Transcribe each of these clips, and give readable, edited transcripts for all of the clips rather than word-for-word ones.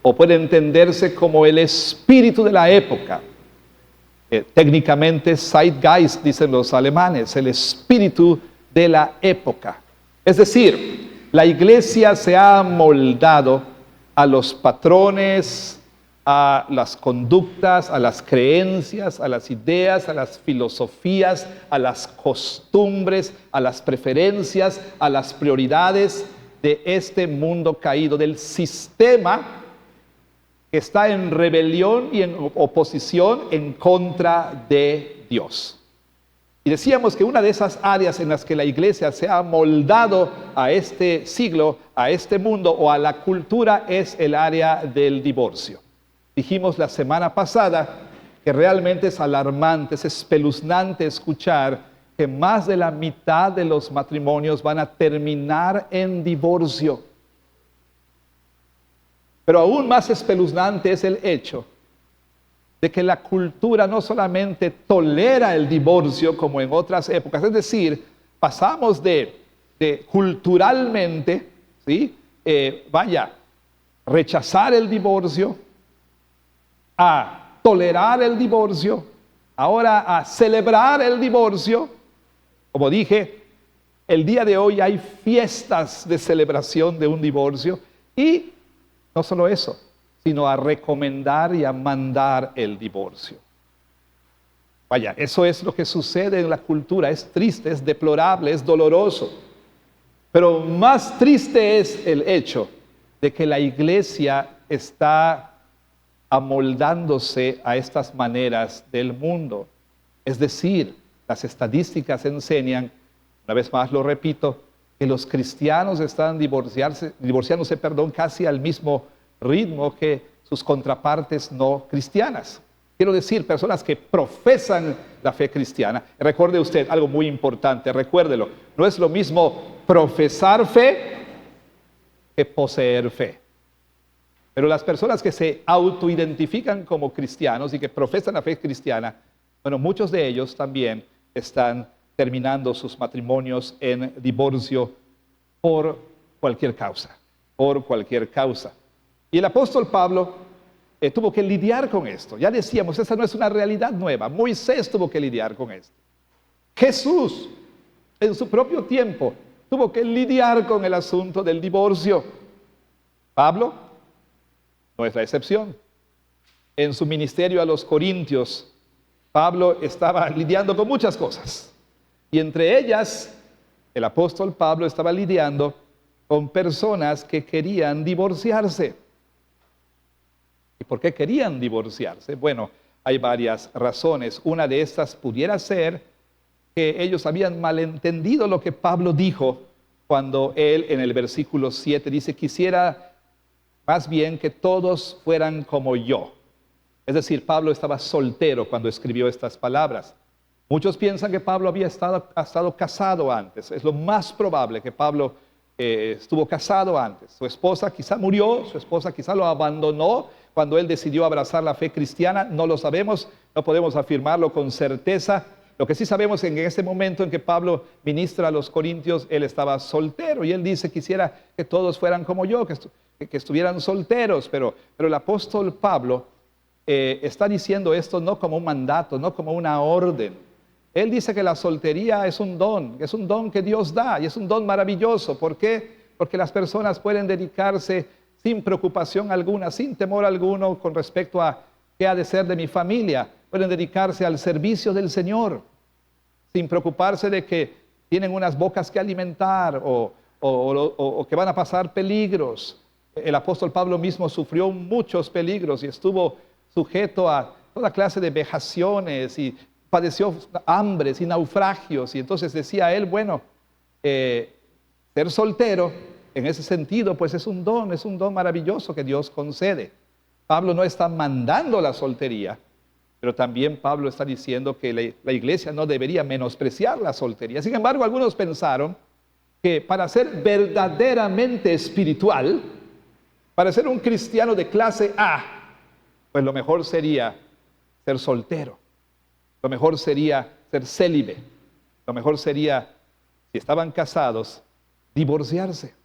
o puede entenderse como el espíritu de la época. Técnicamente Zeitgeist, dicen los alemanes, el espíritu de la época. Es decir, la iglesia se ha amoldado a los patrones, a las conductas, a las creencias, a las ideas, a las filosofías, a las costumbres, a las preferencias, a las prioridades de este mundo caído, del sistema que está en rebelión y en oposición en contra de Dios. Y decíamos que una de esas áreas en las que la iglesia se ha moldado a este siglo, a este mundo o a la cultura es el área del divorcio. Dijimos la semana pasada que realmente es alarmante, es espeluznante escuchar que más de la mitad de los matrimonios van a terminar en divorcio. Pero aún más espeluznante es el hecho de que la cultura no solamente tolera el divorcio como en otras épocas, es decir, pasamos de culturalmente, ¿sí? Rechazar el divorcio, a tolerar el divorcio, ahora a celebrar el divorcio. Como dije, el día de hoy hay fiestas de celebración de un divorcio y no solo eso, sino a recomendar y a mandar el divorcio. Eso es lo que sucede en la cultura. Es triste, es deplorable, es doloroso. Pero más triste es el hecho de que la iglesia está amoldándose a estas maneras del mundo. Es decir, las estadísticas enseñan, una vez más lo repito, que los cristianos están divorciándose, casi al mismo ritmo que sus contrapartes no cristianas. Quiero decir, personas que profesan la fe cristiana. Recuerde usted algo muy importante, recuérdelo, no es lo mismo profesar fe que poseer fe. Pero las personas que se autoidentifican como cristianos y que profesan la fe cristiana, bueno, muchos de ellos también están terminando sus matrimonios en divorcio por cualquier causa, Y el apóstol Pablo tuvo que lidiar con esto. Ya decíamos, esta no es una realidad nueva. Moisés tuvo que lidiar con esto. Jesús, en su propio tiempo, tuvo que lidiar con el asunto del divorcio. Pablo no es la excepción. En su ministerio a los Corintios, Pablo estaba lidiando con muchas cosas. Y entre ellas, el apóstol Pablo estaba lidiando con personas que querían divorciarse. ¿Y por qué querían divorciarse? Bueno, hay varias razones. Una de estas pudiera ser que ellos habían malentendido lo que Pablo dijo cuando él en el versículo 7 dice: quisiera más bien que todos fueran como yo. Es decir, Pablo estaba soltero cuando escribió estas palabras. Muchos piensan que Pablo ha estado casado antes. Es lo más probable que Pablo estuvo casado antes. Su esposa quizá murió, su esposa quizá lo abandonó cuando él decidió abrazar la fe cristiana. No lo sabemos, no podemos afirmarlo con certeza. Lo que sí sabemos es que en ese momento en que Pablo ministra a los corintios, él estaba soltero y él dice: quisiera que todos fueran como yo, que estuvieran solteros. Pero el apóstol Pablo está diciendo esto no como un mandato, no como una orden. Él dice que la soltería es un don que Dios da y es un don maravilloso. ¿Por qué? Porque las personas pueden dedicarse sin preocupación alguna, sin temor alguno con respecto a qué ha de ser de mi familia. Pueden dedicarse al servicio del Señor sin preocuparse de que tienen unas bocas que alimentar o que van a pasar peligros. El apóstol Pablo mismo sufrió muchos peligros y estuvo sujeto a toda clase de vejaciones y padeció hambres y naufragios. Y entonces decía él, bueno, ser soltero en ese sentido pues es un don maravilloso que Dios concede. Pablo no está mandando la soltería, pero también Pablo está diciendo que la iglesia no debería menospreciar la soltería. Sin embargo, algunos pensaron que para ser verdaderamente espiritual, para ser un cristiano de clase A, pues lo mejor sería ser soltero. Lo mejor sería ser célibe. Lo mejor sería, si estaban casados, divorciarse.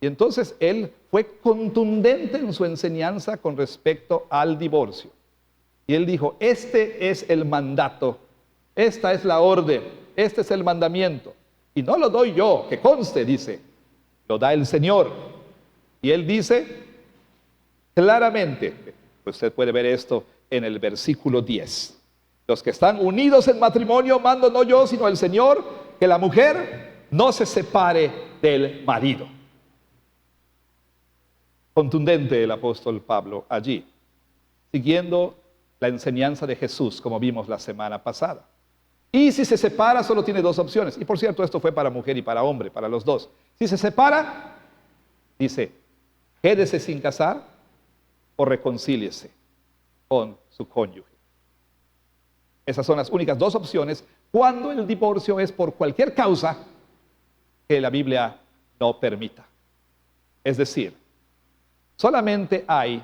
Y entonces él fue contundente en su enseñanza con respecto al divorcio. Y él dijo, este es el mandato, esta es la orden, este es el mandamiento. Y no lo doy yo, que conste, dice, lo da el Señor. Y él dice claramente, usted puede ver esto en el versículo 10. Los que están unidos en matrimonio, mando no yo, sino el Señor, que la mujer no se separe del marido. Contundente el apóstol Pablo allí, siguiendo la enseñanza de Jesús, como vimos la semana pasada. Y si se separa, solo tiene dos opciones. Y por cierto, esto fue para mujer y para hombre, para los dos. Si se separa, dice, quédese sin casar o reconcíliese con su cónyuge. Esas son las únicas dos opciones cuando el divorcio es por cualquier causa que la Biblia no permita. Es decir, solamente hay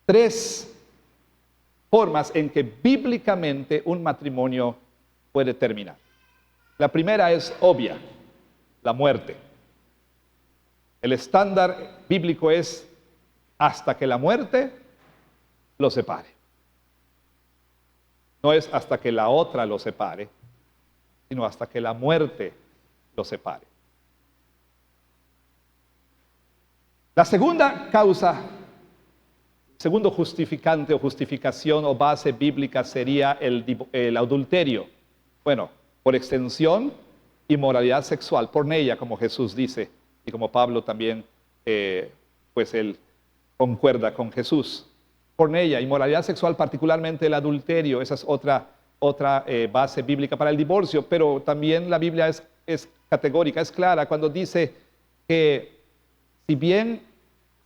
tres formas en que bíblicamente un matrimonio puede terminar. La primera es obvia, la muerte. El estándar bíblico es hasta que la muerte lo separe. No es hasta que la otra lo separe, sino hasta que la muerte lo separe. La segunda causa, segundo justificante o justificación o base bíblica sería el adulterio. Bueno, por extensión, inmoralidad sexual, porneia, como Jesús dice, y como Pablo también, pues él concuerda con Jesús. Porneia, inmoralidad sexual, particularmente el adulterio, esa es otra base bíblica para el divorcio, pero también la Biblia es categórica, es clara cuando dice que si bien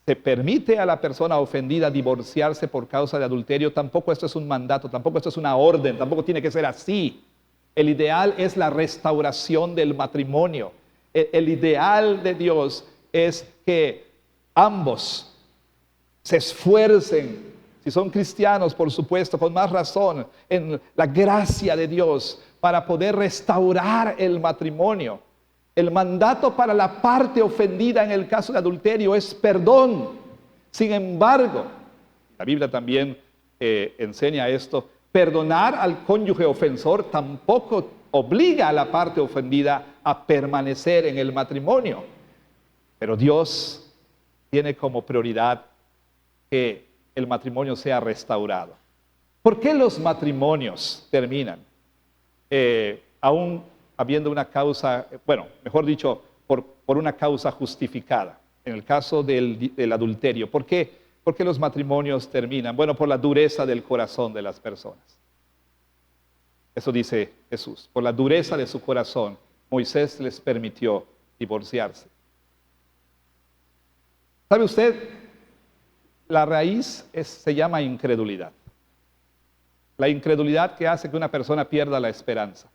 se permite a la persona ofendida divorciarse por causa de adulterio, tampoco esto es un mandato, tampoco esto es una orden, tampoco tiene que ser así. El ideal es la restauración del matrimonio. El ideal de Dios es que ambos se esfuercen, si son cristianos, por supuesto, con más razón, en la gracia de Dios para poder restaurar el matrimonio. El mandato para la parte ofendida en el caso de adulterio es perdón. Sin embargo, la Biblia también enseña esto, perdonar al cónyuge ofensor tampoco obliga a la parte ofendida a permanecer en el matrimonio. Pero Dios tiene como prioridad que el matrimonio sea restaurado. ¿Por qué los matrimonios terminan? Aún habiendo una causa, bueno, mejor dicho, por una causa justificada. En el caso del adulterio, ¿por qué? ¿Por qué los matrimonios terminan? Bueno, por la dureza del corazón de las personas. Eso dice Jesús. Por la dureza de su corazón, Moisés les permitió divorciarse. ¿Sabe usted? La raíz se llama incredulidad. La incredulidad que hace que una persona pierda la esperanza.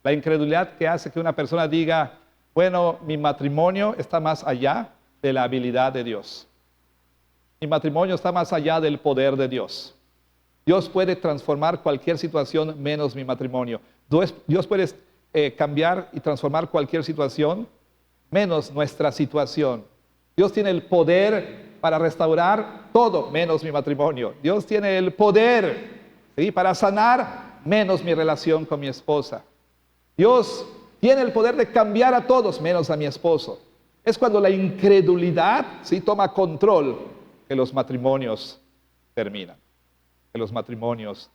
La incredulidad que hace que una persona diga, bueno, mi matrimonio está más allá de la habilidad de Dios. Mi matrimonio está más allá del poder de Dios. Dios puede transformar cualquier situación menos mi matrimonio. Dios puede cambiar y transformar cualquier situación menos nuestra situación. Dios tiene el poder para restaurar todo menos mi matrimonio. Dios tiene el poder, ¿sí?, para sanar menos mi relación con mi esposa. Dios tiene el poder de cambiar a todos menos a mi esposo. Es cuando la incredulidad, ¿sí?, toma control que los matrimonios terminan. Que los matrimonios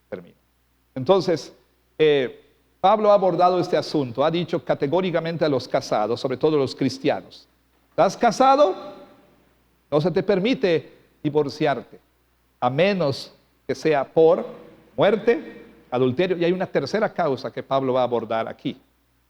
terminan. Entonces, Pablo ha abordado este asunto. Ha dicho categóricamente a los casados, sobre todo los cristianos: ¿estás casado? No se te permite divorciarte, a menos que sea por muerte, adulterio. Y hay una tercera causa que Pablo va a abordar aquí,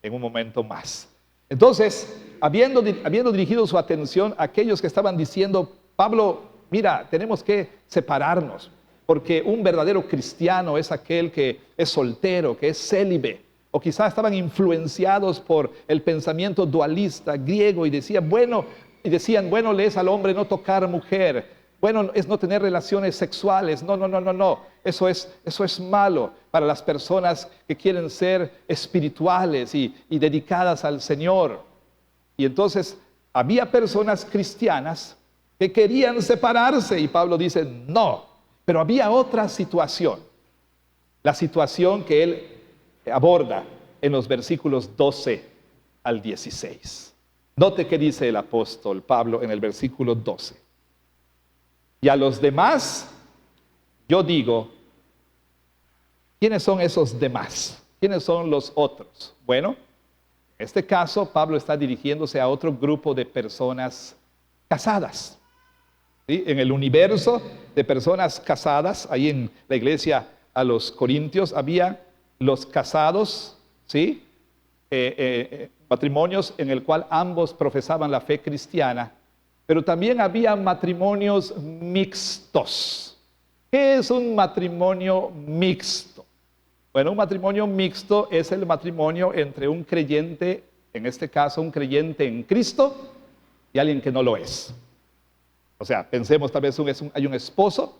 en un momento más. Entonces, habiendo dirigido su atención a aquellos que estaban diciendo, Pablo, mira, tenemos que separarnos, porque un verdadero cristiano es aquel que es soltero, que es célibe, o quizás estaban influenciados por el pensamiento dualista griego y decían, bueno, le es al hombre no tocar mujer, bueno, es no tener relaciones sexuales, no, eso es malo para las personas que quieren ser espirituales y dedicadas al Señor. Y entonces había personas cristianas que querían separarse y Pablo dice, no, pero había otra situación, la situación que él aborda en los versículos 12 al 16. Note que dice el apóstol Pablo en el versículo 12. Y a los demás, yo digo, ¿quiénes son esos demás? ¿Quiénes son los otros? Bueno, en este caso Pablo está dirigiéndose a otro grupo de personas casadas. ¿Sí? En el universo de personas casadas, ahí en la iglesia a los Corintios, había los casados, ¿sí? Matrimonios en el cual ambos profesaban la fe cristiana, pero también había matrimonios mixtos. ¿Qué es un matrimonio mixto? Bueno, un matrimonio mixto es el matrimonio entre un creyente, en este caso un creyente en Cristo, y alguien que no lo es. O sea, pensemos tal vez hay un esposo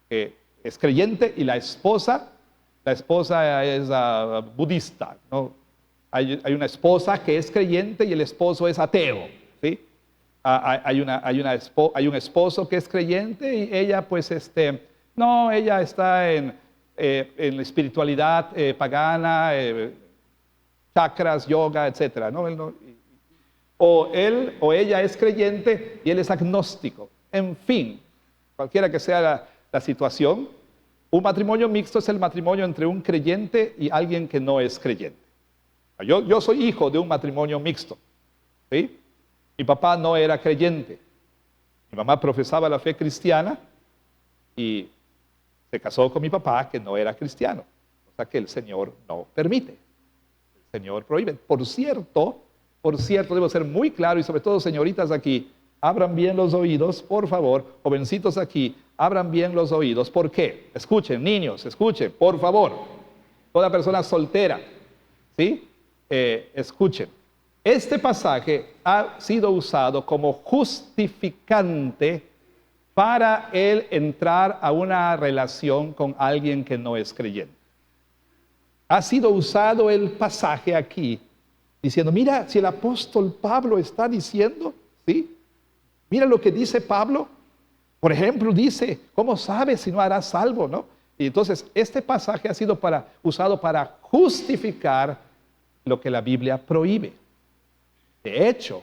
que es creyente y la esposa es budista, ¿no? Hay una esposa que es creyente y el esposo es ateo, ¿sí? Hay un esposo que es creyente y ella pues no, ella está en la espiritualidad pagana, chakras, yoga, etcétera, ¿no? O él o ella es creyente y él es agnóstico. En fin, cualquiera que sea la situación, un matrimonio mixto es el matrimonio entre un creyente y alguien que no es creyente. Yo soy hijo de un matrimonio mixto, ¿sí? Mi papá no era creyente. Mi mamá profesaba la fe cristiana y se casó con mi papá que no era cristiano. O sea que el Señor no permite. El Señor prohíbe. Por cierto, debo ser muy claro y sobre todo señoritas aquí, abran bien los oídos, por favor, jovencitos aquí, abran bien los oídos. ¿Por qué? Escuchen, niños, escuchen, por favor. Toda persona soltera, ¿sí? Escuchen. Este pasaje ha sido usado como justificante para él entrar a una relación con alguien que no es creyente. Ha sido usado el pasaje aquí diciendo, mira, si el apóstol Pablo está diciendo, ¿sí? Mira lo que dice Pablo. Por ejemplo, dice, ¿cómo sabes si no harás salvo, no? Y entonces, este pasaje ha sido usado para justificar lo que la Biblia prohíbe. De hecho,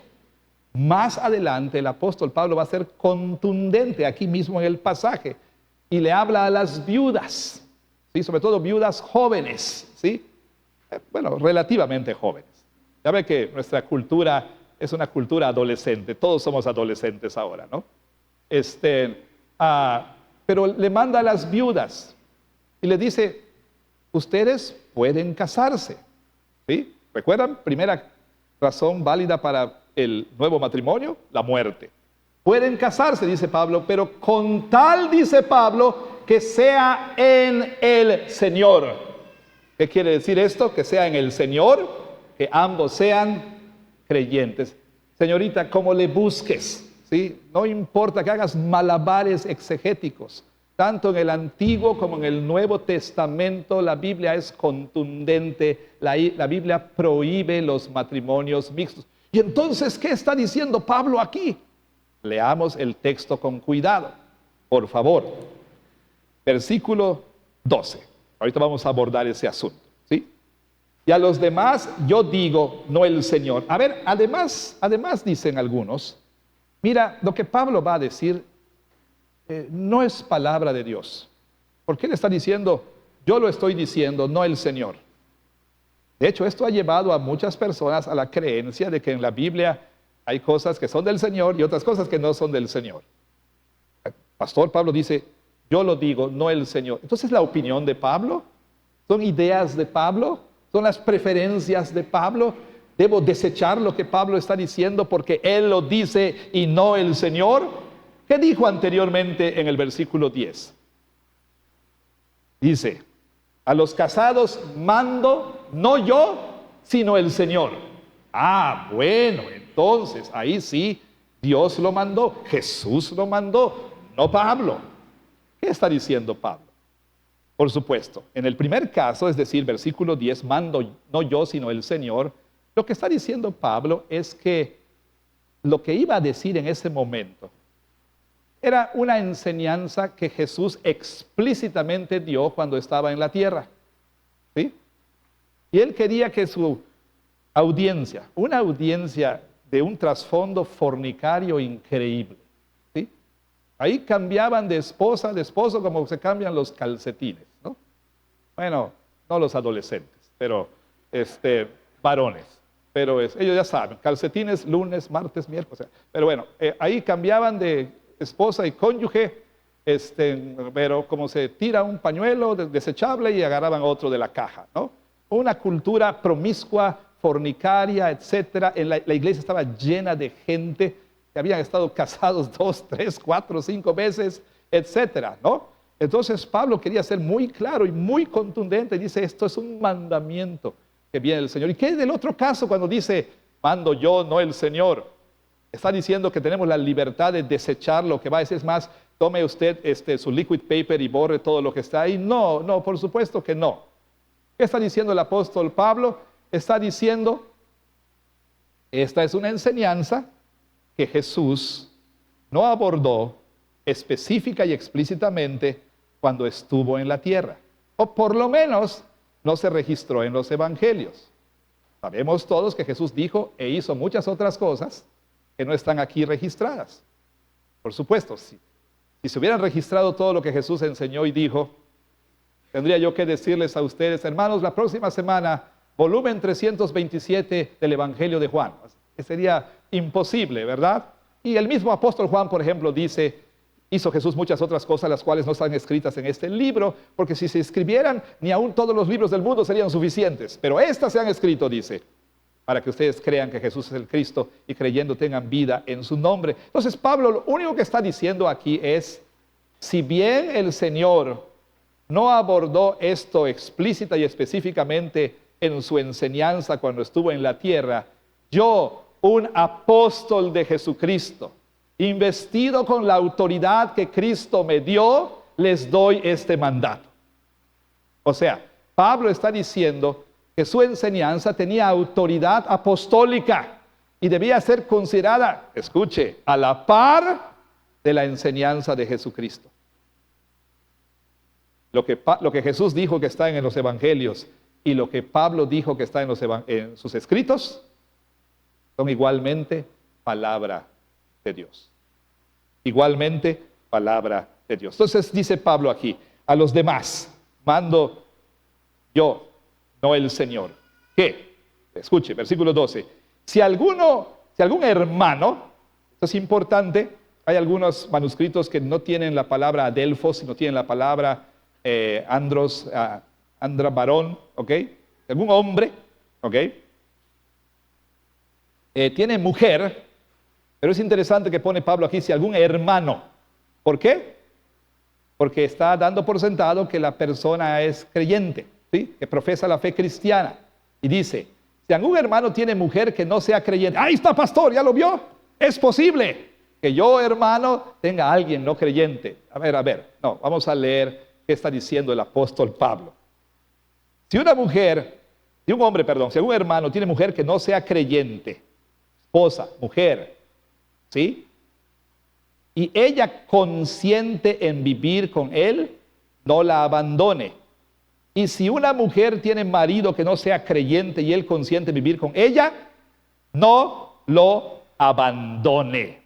más adelante el apóstol Pablo va a ser contundente aquí mismo en el pasaje y le habla a las viudas, ¿sí? Sobre todo viudas jóvenes, ¿sí? Bueno, relativamente jóvenes. Ya ve que nuestra cultura es una cultura adolescente, todos somos adolescentes ahora, ¿no? Pero le manda a las viudas y le dice, ustedes pueden casarse, ¿sí? ¿Recuerdan? Primera razón válida para el nuevo matrimonio, la muerte. Pueden casarse, dice Pablo, pero con tal, dice Pablo, que sea en el Señor. ¿Qué quiere decir esto? Que sea en el Señor, que ambos sean creyentes. Señorita, como le busques, ¿sí? No importa que hagas malabares exegéticos. Tanto en el Antiguo como en el Nuevo Testamento, la Biblia es contundente. La Biblia prohíbe los matrimonios mixtos. Y entonces, ¿qué está diciendo Pablo aquí? Leamos el texto con cuidado, por favor. Versículo 12. Ahorita vamos a abordar ese asunto, ¿sí? Y a los demás yo digo, no el Señor. A ver, además dicen algunos, mira, lo que Pablo va a decir no es palabra de Dios. ¿Por qué le está diciendo, yo lo estoy diciendo, no el Señor? De hecho, esto ha llevado a muchas personas a la creencia de que en la Biblia hay cosas que son del Señor y otras cosas que no son del Señor. El pastor Pablo dice, yo lo digo, no el Señor. Entonces, ¿la opinión de Pablo? ¿Son ideas de Pablo? ¿Son las preferencias de Pablo? ¿Debo desechar lo que Pablo está diciendo porque él lo dice y no el Señor? ¿Qué dijo anteriormente en el versículo 10? Dice, a los casados mando, no yo, sino el Señor. Ah, bueno, entonces ahí sí, Dios lo mandó, Jesús lo mandó, no Pablo. ¿Qué está diciendo Pablo? Por supuesto, en el primer caso, es decir, versículo 10, mando no yo, sino el Señor, lo que está diciendo Pablo es que lo que iba a decir en ese momento era una enseñanza que Jesús explícitamente dio cuando estaba en la tierra. ¿Sí? Y él quería que su audiencia, una audiencia de un trasfondo fornicario increíble, ¿sí? Ahí cambiaban de esposa a esposo como se cambian los calcetines, ¿no? Bueno, no los adolescentes, pero varones. Pero ellos ya saben, calcetines lunes, martes, miércoles. Pero bueno, ahí cambiaban de esposa y cónyuge, pero como se tira un pañuelo desechable y agarraban otro de la caja, ¿no? Una cultura promiscua, fornicaria, etcétera. La iglesia estaba llena de gente que habían estado casados 2, 3, 4, 5 veces, etcétera, ¿no? Entonces Pablo quería ser muy claro y muy contundente. Dice, esto es un mandamiento que viene del Señor. ¿Y qué es del otro caso cuando dice, mando yo, no el Señor? Está diciendo que tenemos la libertad de desechar lo que va a decir. Es más, tome usted su liquid paper y borre todo lo que está ahí. No, no, por supuesto que no. ¿Qué está diciendo el apóstol Pablo? Está diciendo, esta es una enseñanza que Jesús no abordó específica y explícitamente cuando estuvo en la tierra. O por lo menos no se registró en los evangelios. Sabemos todos que Jesús dijo e hizo muchas otras cosas que no están aquí registradas. Por supuesto, si se hubieran registrado todo lo que Jesús enseñó y dijo, tendría yo que decirles a ustedes, hermanos, la próxima semana, volumen 327 del Evangelio de Juan. Que sería imposible, ¿verdad? Y el mismo apóstol Juan, por ejemplo, dice, hizo Jesús muchas otras cosas, las cuales no están escritas en este libro, porque si se escribieran, ni aún todos los libros del mundo serían suficientes. Pero estas se han escrito, dice, para que ustedes crean que Jesús es el Cristo y creyendo tengan vida en su nombre. Entonces Pablo lo único que está diciendo aquí es, si bien el Señor no abordó esto explícita y específicamente en su enseñanza cuando estuvo en la tierra, yo, un apóstol de Jesucristo, investido con la autoridad que Cristo me dio, les doy este mandato. O sea, Pablo está diciendo que su enseñanza tenía autoridad apostólica y debía ser considerada, escuche, a la par de la enseñanza de Jesucristo. Lo que Jesús dijo que está en los evangelios y lo que Pablo dijo que está en sus escritos son igualmente palabra de Dios. Igualmente palabra de Dios. Entonces dice Pablo aquí, a los demás mando yo, no el Señor. ¿Qué? Escuche, versículo 12. Si algún hermano, esto es importante, hay algunos manuscritos que no tienen la palabra adelphos, sino tienen la palabra andros, andra varón, ¿ok? Algún hombre, ¿ok? Tiene mujer, pero es interesante que pone Pablo aquí, si algún hermano. ¿Por qué? Porque está dando por sentado que la persona es creyente, ¿sí? Que profesa la fe cristiana. Y dice, si algún hermano tiene mujer que no sea creyente, ahí está pastor, ¿ya lo vio? Es posible que yo, hermano, tenga a alguien no creyente. A ver, no, vamos a leer qué está diciendo el apóstol Pablo. Si algún hermano tiene mujer que no sea creyente, esposa, mujer, ¿sí? Y ella consiente en vivir con él, no la abandone. Y si una mujer tiene marido que no sea creyente y él consiente en vivir con ella, no lo abandone.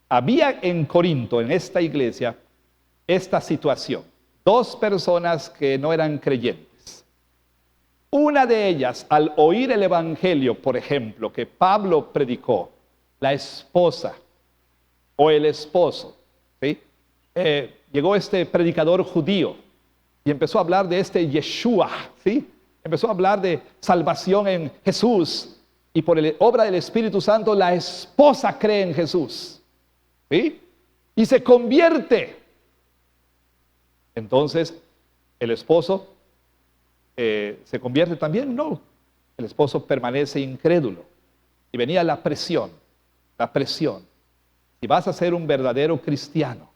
Había en Corinto, en esta iglesia, esta situación. 2 personas que no eran creyentes. Una de ellas, al oír el evangelio, por ejemplo, que Pablo predicó, la esposa o el esposo, ¿sí? Llegó este predicador judío y empezó a hablar de este Yeshua, ¿sí? Empezó a hablar de salvación en Jesús y por la obra del Espíritu Santo la esposa cree en Jesús, ¿sí? Y se convierte. Entonces, ¿el esposo se convierte también? No. El esposo permanece incrédulo. Y venía la presión. Si vas a ser un verdadero cristiano,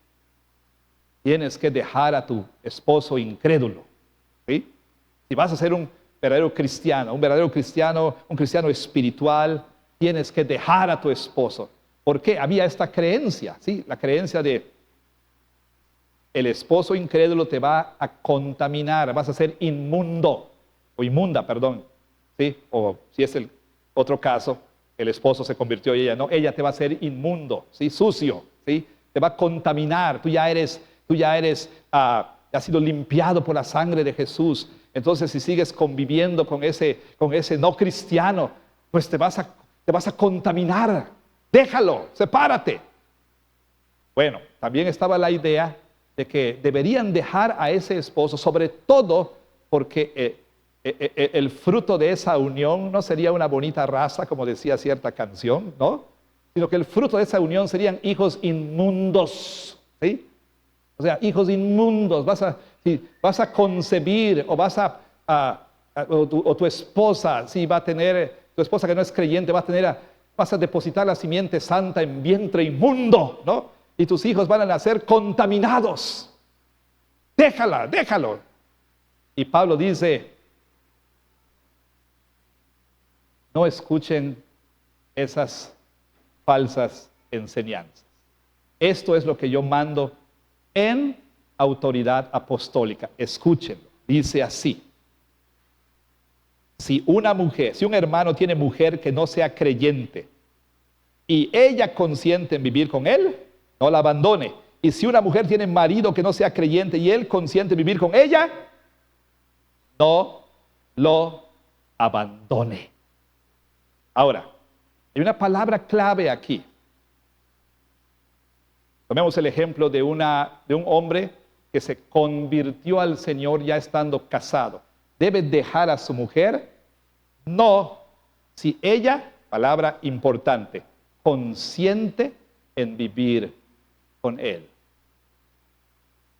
tienes que dejar a tu esposo incrédulo, ¿sí? Si vas a ser un verdadero cristiano, un cristiano espiritual, tienes que dejar a tu esposo. ¿Por qué? Había esta creencia, ¿sí? La creencia de el esposo incrédulo te va a contaminar, vas a ser inmundo, o inmunda, perdón, ¿sí? O si es el otro caso, el esposo se convirtió y ella no, ella te va a hacer inmundo, ¿sí? Sucio, ¿sí? Te va a contaminar, tú ya eres, has sido limpiado por la sangre de Jesús. Entonces, si sigues conviviendo con ese no cristiano, pues te vas a contaminar. Déjalo, sepárate. Bueno, también estaba la idea de que deberían dejar a ese esposo, sobre todo porque el fruto de esa unión no sería una bonita raza, como decía cierta canción, ¿no? Sino que el fruto de esa unión serían hijos inmundos, ¿sí? O sea, hijos inmundos. Vas a concebir o o tu esposa, sí, va a tener, tu esposa que no es creyente, vas a depositar la simiente santa en vientre inmundo, ¿no? Y tus hijos van a nacer contaminados. Déjalo. Y Pablo dice, no escuchen esas falsas enseñanzas. Esto es lo que yo mando en autoridad apostólica. Escúchenlo. Dice así: si un hermano tiene mujer que no sea creyente y ella consiente en vivir con él, no la abandone. Y si una mujer tiene marido que no sea creyente y él consiente en vivir con ella, no lo abandone. Ahora, hay una palabra clave aquí. Tomemos el ejemplo de un hombre que se convirtió al Señor ya estando casado. ¿Debe dejar a su mujer? No, si ella, palabra importante, consiente en vivir con él.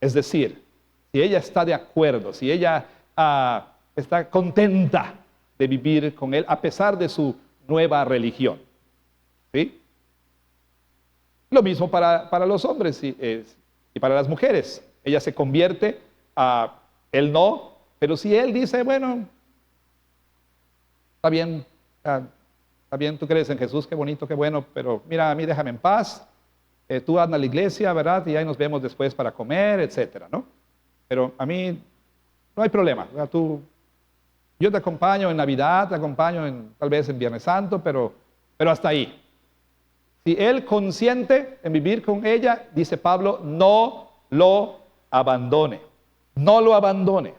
Es decir, si ella está de acuerdo, si ella está contenta de vivir con él a pesar de su nueva religión. ¿Sí? Lo mismo para los hombres y para las mujeres. Ella se convierte, él no, pero si él dice, bueno, está bien, tú crees en Jesús, qué bonito, qué bueno, pero mira, a mí déjame en paz, tú anda a la iglesia, ¿verdad? Y ahí nos vemos después para comer, etcétera, ¿no? Pero a mí no hay problema, yo te acompaño en Navidad, te acompaño tal vez en Viernes Santo, pero hasta ahí. Si él consiente en vivir con ella, dice Pablo, no lo abandone. No lo abandone.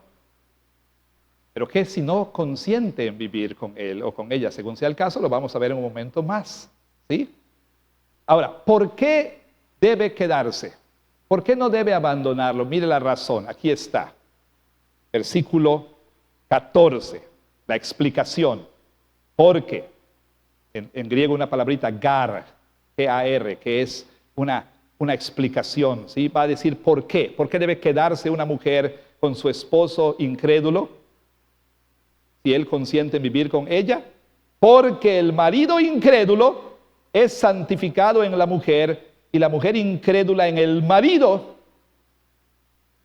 Pero ¿qué si no consiente en vivir con él o con ella? Según sea el caso, lo vamos a ver en un momento más. ¿Sí? Ahora, ¿por qué debe quedarse? ¿Por qué no debe abandonarlo? Mire la razón, aquí está. Versículo 14, la explicación. Porque, en griego una palabrita gar, G-A-R, que es una explicación, ¿sí? Va a decir por qué. ¿Por qué debe quedarse una mujer con su esposo incrédulo si él consiente en vivir con ella? Porque el marido incrédulo es santificado en la mujer y la mujer incrédula en el marido.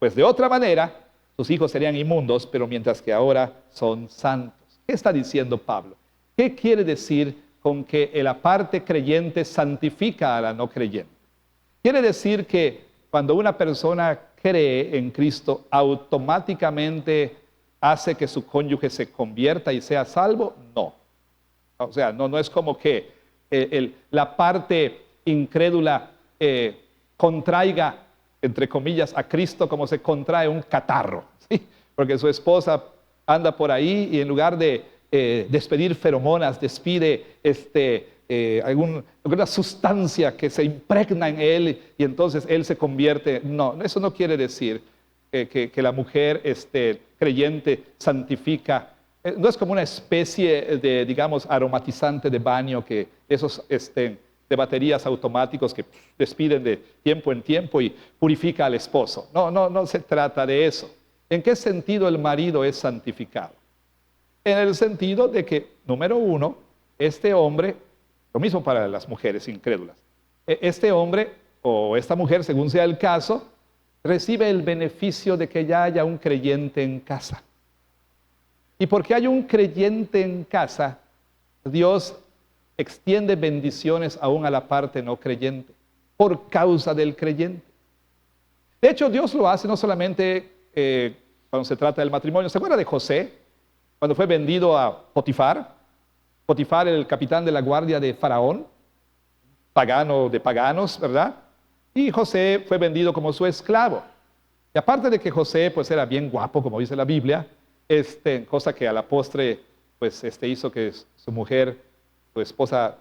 Pues de otra manera, sus hijos serían inmundos, pero mientras que ahora son santos. ¿Qué está diciendo Pablo? ¿Qué quiere decir con que la parte creyente santifica a la no creyente? ¿Quiere decir que cuando una persona cree en Cristo, automáticamente hace que su cónyuge se convierta y sea salvo? No. O sea, no es como que la parte incrédula contraiga, entre comillas, a Cristo como se contrae un catarro, ¿sí? Porque su esposa anda por ahí y en lugar de despedir feromonas, despide alguna sustancia que se impregna en él y entonces él se convierte. No, eso no quiere decir que la mujer creyente santifica. No es como una especie de, digamos, aromatizante de baño, que esos de baterías automáticos que despiden de tiempo en tiempo y purifica al esposo. No se trata de eso. ¿En qué sentido el marido es santificado? En el sentido de que, número uno, este hombre, lo mismo para las mujeres incrédulas, este hombre o esta mujer, según sea el caso, recibe el beneficio de que ya haya un creyente en casa. Y porque hay un creyente en casa, Dios extiende bendiciones aún a la parte no creyente, por causa del creyente. De hecho, Dios lo hace no solamente cuando se trata del matrimonio. ¿Se acuerda de José? Cuando fue vendido a Potifar. Potifar era el capitán de la guardia de Faraón, pagano de paganos, ¿verdad? Y José fue vendido como su esclavo. Y aparte de que José pues era bien guapo, como dice la Biblia, cosa que a la postre pues hizo que su mujer, su esposa,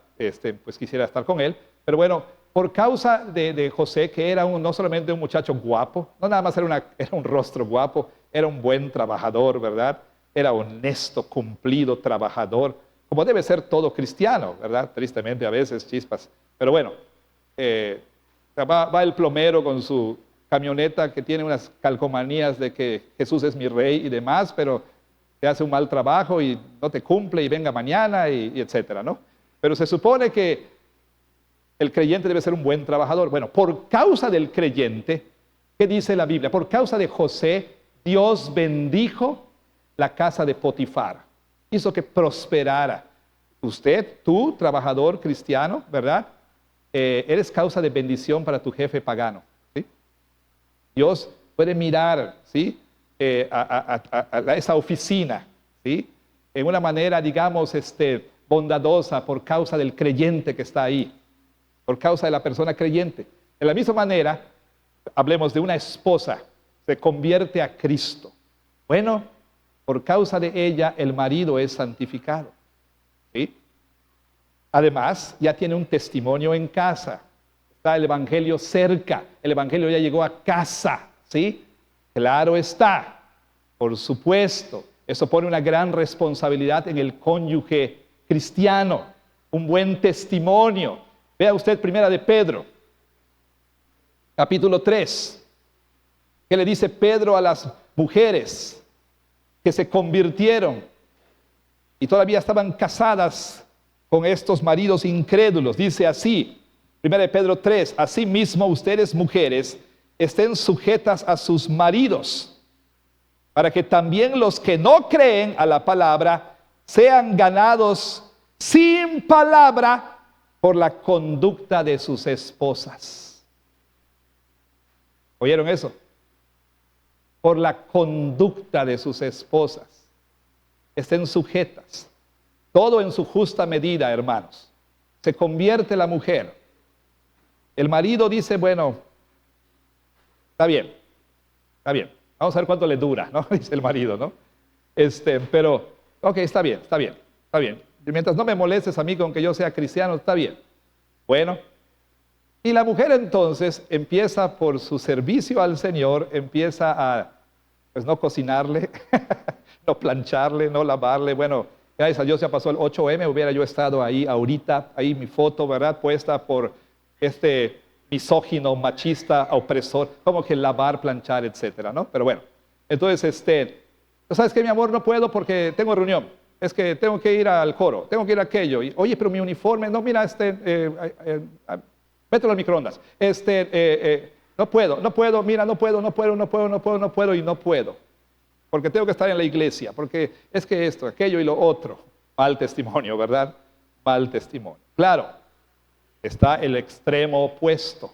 pues quisiera estar con él. Pero bueno, por causa de José, que era no solamente un muchacho guapo, no nada más era un rostro guapo, era un buen trabajador, ¿verdad? Era honesto, cumplido, trabajador, como debe ser todo cristiano, ¿verdad? Tristemente a veces chispas. Pero bueno, va el plomero con su camioneta que tiene unas calcomanías de que Jesús es mi rey y demás, pero te hace un mal trabajo y no te cumple y venga mañana y etcétera, ¿no? Pero se supone que el creyente debe ser un buen trabajador. Bueno, por causa del creyente, ¿qué dice la Biblia? Por causa de José, Dios bendijo la casa de Potifar, hizo que prosperara. Usted, tú, trabajador cristiano, ¿verdad? Eres causa de bendición para tu jefe pagano, ¿sí? Dios puede mirar, ¿sí? A esa oficina, ¿sí? En una manera, digamos, bondadosa por causa del creyente que está ahí, por causa de la persona creyente. De la misma manera, hablemos de una esposa, se convierte a Cristo. Bueno, por causa de ella, el marido es santificado, ¿sí? Además, ya tiene un testimonio en casa. Está el evangelio cerca, el evangelio ya llegó a casa, ¿sí? Claro está, por supuesto. Eso pone una gran responsabilidad en el cónyuge cristiano, un buen testimonio. Vea usted Primera de Pedro, capítulo 3. ¿Qué le dice Pedro a las mujeres que se convirtieron y todavía estaban casadas con estos maridos incrédulos? Dice así, 1 Pedro 3, asimismo ustedes mujeres estén sujetas a sus maridos, para que también los que no creen a la palabra sean ganados sin palabra por la conducta de sus esposas. ¿Oyeron eso? Por la conducta de sus esposas. Estén sujetas. Todo en su justa medida, hermanos. Se convierte la mujer. El marido dice, bueno, está bien. Vamos a ver cuánto le dura, ¿no? Dice el marido, ¿no? Pero, ok, está bien. Mientras no me molestes a mí con que yo sea cristiano, está bien. Bueno, y la mujer entonces empieza por su servicio al Señor, empieza a, pues no cocinarle, no plancharle, no lavarle. Bueno, gracias a Dios ya pasó el 8M, hubiera yo estado ahí ahorita, ahí mi foto, ¿verdad? Puesta por misógino, machista, opresor, como que lavar, planchar, etcétera, ¿no? Pero bueno, entonces, ¿sabes qué, mi amor? No puedo porque tengo reunión. Es que tengo que ir al coro, tengo que ir a aquello. Y, oye, pero mi uniforme, no, mira, mételo al microondas. No puedo, mira, no puedo y no puedo. Porque tengo que estar en la iglesia, porque es que esto, aquello y lo otro. Mal testimonio, ¿verdad? Mal testimonio. Claro, está el extremo opuesto.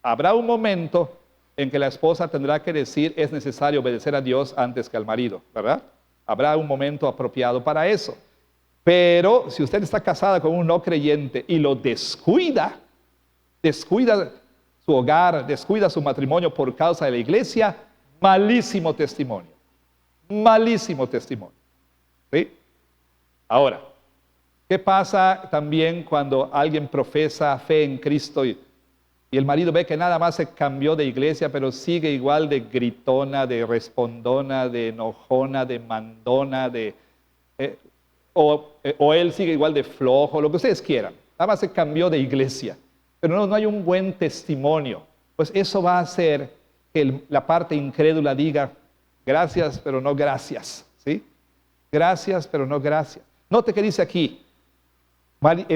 Habrá un momento en que la esposa tendrá que decir, es necesario obedecer a Dios antes que al marido, ¿verdad? Habrá un momento apropiado para eso. Pero si usted está casada con un no creyente y lo descuida su hogar, descuida su matrimonio por causa de la iglesia, malísimo testimonio. Malísimo testimonio. ¿Sí? Ahora, ¿qué pasa también cuando alguien profesa fe en Cristo y el marido ve que nada más se cambió de iglesia, pero sigue igual de gritona, de respondona, de enojona, de mandona, o él sigue igual de flojo, lo que ustedes quieran? Nada más se cambió de iglesia, pero no hay un buen testimonio. Pues eso va a hacer que la parte incrédula diga, gracias, pero no gracias, ¿sí? Gracias, pero no gracias. Note que dice aquí,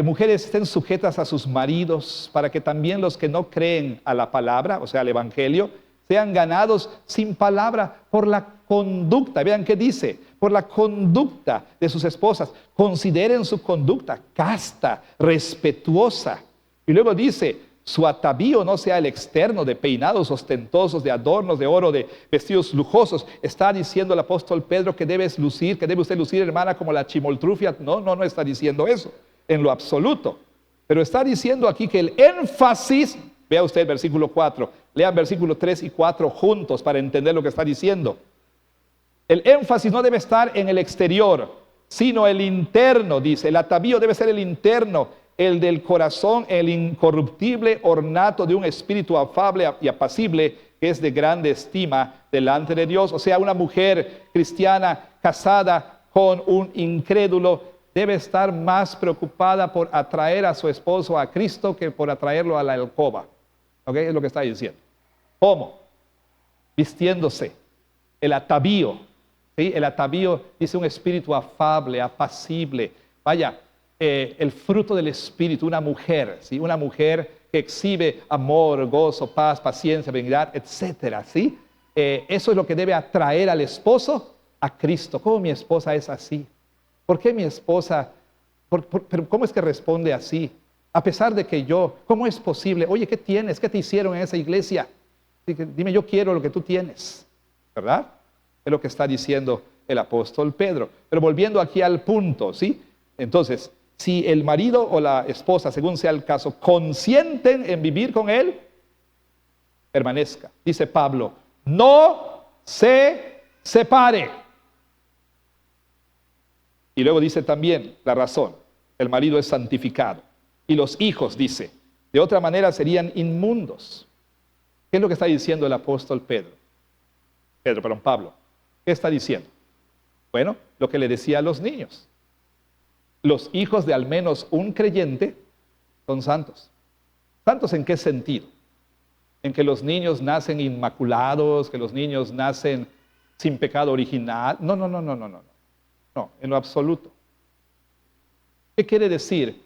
mujeres estén sujetas a sus maridos para que también los que no creen a la palabra, o sea, al evangelio, sean ganados sin palabra por la conducta. Vean qué dice, por la conducta de sus esposas. Consideren su conducta casta, respetuosa. Y luego dice, su atavío no sea el externo de peinados ostentosos, de adornos de oro, de vestidos lujosos. Está diciendo el apóstol Pedro que debe usted lucir, hermana, como la chimoltrufia. No está diciendo eso en lo absoluto. Pero está diciendo aquí que el énfasis, vea usted el versículo 4, lean versículos 3 y 4 juntos para entender lo que está diciendo. El énfasis no debe estar en el exterior, sino el interno, dice. El atavío debe ser el interno, el del corazón, el incorruptible ornato de un espíritu afable y apacible, que es de grande estima delante de Dios. O sea, una mujer cristiana casada con un incrédulo debe estar más preocupada por atraer a su esposo a Cristo que por atraerlo a la alcoba. ¿Ok? Es lo que está diciendo. ¿Cómo? Vistiéndose. El atavío. ¿Sí? El atavío dice un espíritu afable, apacible. Vaya, el fruto del espíritu, una mujer, ¿sí? Una mujer que exhibe amor, gozo, paz, paciencia, benignidad, etcétera, ¿sí? Eso es lo que debe atraer al esposo a Cristo. ¿Cómo mi esposa es así? ¿Por qué mi esposa, pero cómo es que responde así? A pesar de que ¿cómo es posible? Oye, ¿qué tienes? ¿Qué te hicieron en esa iglesia? Dime, yo quiero lo que tú tienes, ¿verdad? Es lo que está diciendo el apóstol Pedro. Pero volviendo aquí al punto, ¿sí? Entonces, si el marido o la esposa, según sea el caso, consienten en vivir con él, permanezca. Dice Pablo, no se separe. Y luego dice también la razón, el marido es santificado. Y los hijos, dice, de otra manera serían inmundos. ¿Qué es lo que está diciendo el apóstol Pablo? ¿Qué está diciendo? Bueno, lo que le decía a los niños. Los hijos de al menos un creyente son santos. ¿Santos en qué sentido? En que los niños nacen inmaculados, que los niños nacen sin pecado original. No, en lo absoluto. ¿Qué quiere decir